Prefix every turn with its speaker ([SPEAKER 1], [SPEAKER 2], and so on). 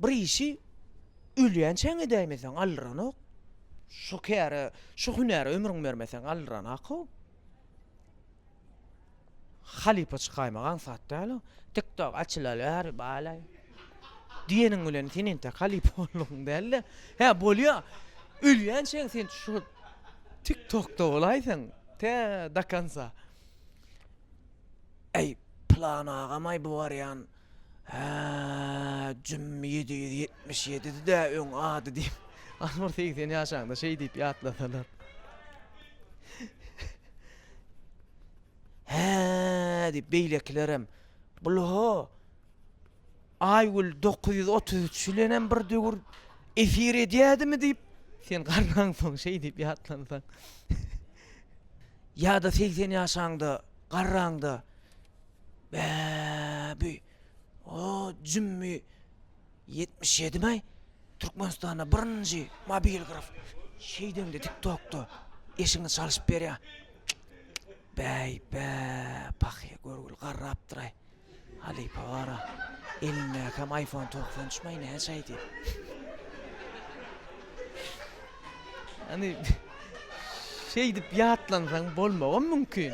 [SPEAKER 1] bir işi ülýän çeňe däýmesen alranok. Şu käre, şu hünäre ömrüň bermesen alranak o. Halipa çykaýmagan sat däl o. TikTok açylalar, balay. Diýeniň bilen senin de halipa bolmagyň däl. He bolýar. Ülýän çeň sen şu TikTok'ta olaýsaň, te dakansa. Ey plan agamay bu baryan. Ha, cüm 777 de öň ady diýip. Anur 80 ýaşaňda şey diýip ýatlasalar. Ha, diýip beýleklerim. Bulho. Aýgül 933 ýylynem bir dögür efir edýärmi diýip sen garnaň soň şey diýip ýatlansaň. Ya da 80 ýaşaňda garraňda. Bäbi. O cümmi 77 mi? Türkmenistan'a birinci mobil graf şeyden de TikTok'ta eşini çalışıp berýär. Bäy, pahy görgül garrapdyray. Halipa bara. Eline kam iPhone 93 mi ne şeydi? Hani şey dip ýatlansaň bolmagy mümkin.